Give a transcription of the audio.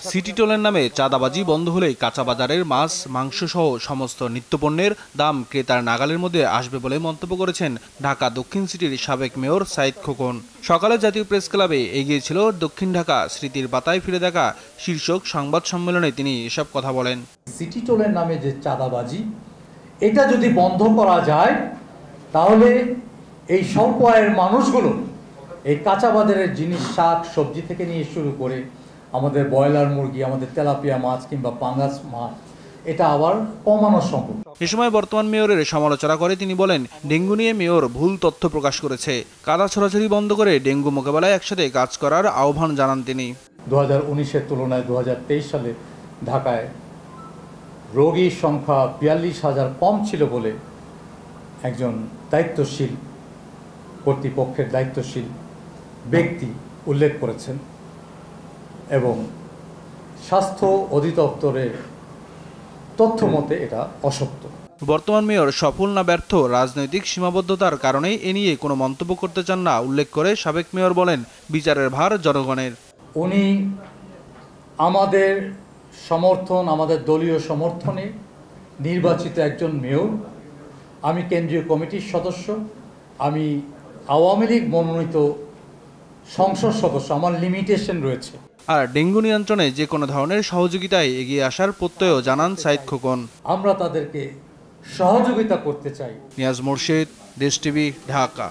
City টোলের নামে চাঁদাবাজি বন্ধ হলেই কাঁচা বাজারের মাছ, মাংস সহ সমস্ত নিত্যপণ্যের দাম ক্রেতার নাগালের মধ্যে আসবে বলে মন্তব্য করেছেন ঢাকা দক্ষিণ সিটির সাবেক মেয়র সাইদ খোকন। সকালে জাতীয় প্রেস ক্লাবে এগিয়ে ছিল দক্ষিণ ঢাকা স্মৃতির পাতায় ফিরে দেখা শীর্ষক সংবাদ সম্মেলনে তিনি এসব কথা বলেন। সিটি টোলের নামে যে চাঁদাবাজি, এটা যদি বন্ধ করা যায় তাহলে এই স্বল্প আয়ের মানুষগুলো এই কাঁচা বাজারের জিনিস, শাক সবজি থেকে নিয়ে শুরু করে আমাদের ব্রয়লার মুরগি, আমাদের তেলাপিয়া মাছ কিংবা পাঙ্গাস মাছ, এটা আবার কমানো সম্ভব। এ সময় বর্তমান মেয়রের সমালোচনা করে তিনি বলেন, ডেঙ্গু নিয়ে মেয়র ভুল তথ্য প্রকাশ করেছে। কাদা ছড়াছড়ি বন্ধ করে ডেঙ্গু মোকাবেলায় একসাথে কাজ করার আহ্বান জানান তিনি। 2019-এর তুলনায় 2023 সালে ঢাকায় রোগীর সংখ্যা 42,000 কম ছিল বলে একজন দায়িত্বশীল কর্তৃপক্ষের দায়িত্বশীল ব্যক্তি উল্লেখ করেছেন এবং স্বাস্থ্য অধিদপ্তরের তথ্য মতে এটা অসত্য। বর্তমান মেয়র সফল না ব্যর্থ রাজনৈতিক সীমাবদ্ধতার কারণেই এ নিয়ে কোনো মন্তব্য করতে চান না উল্লেখ করে সাবেক মেয়র বলেন, বিচারের ভার জনগণের। উনি আমাদের সমর্থন, আমাদের দলীয় সমর্থনে নির্বাচিত একজন মেয়র। আমি কেন্দ্রীয় কমিটির সদস্য, আমি আওয়ামী লীগ মনোনীত সংসদ সদস্য, আমার লিমিটেশন রয়েছে। আর ডেঙ্গু নিয়ন্ত্রণে যে কোনো ধরনের সহযোগিতায় এগিয়ে আসার প্রত্যয়ও জানান সাইদ খোকন। আমরা তাদেরকে সহযোগিতা করতে চাই। নিয়াজ মোর্শেদ, দেশ টিভি, ঢাকা।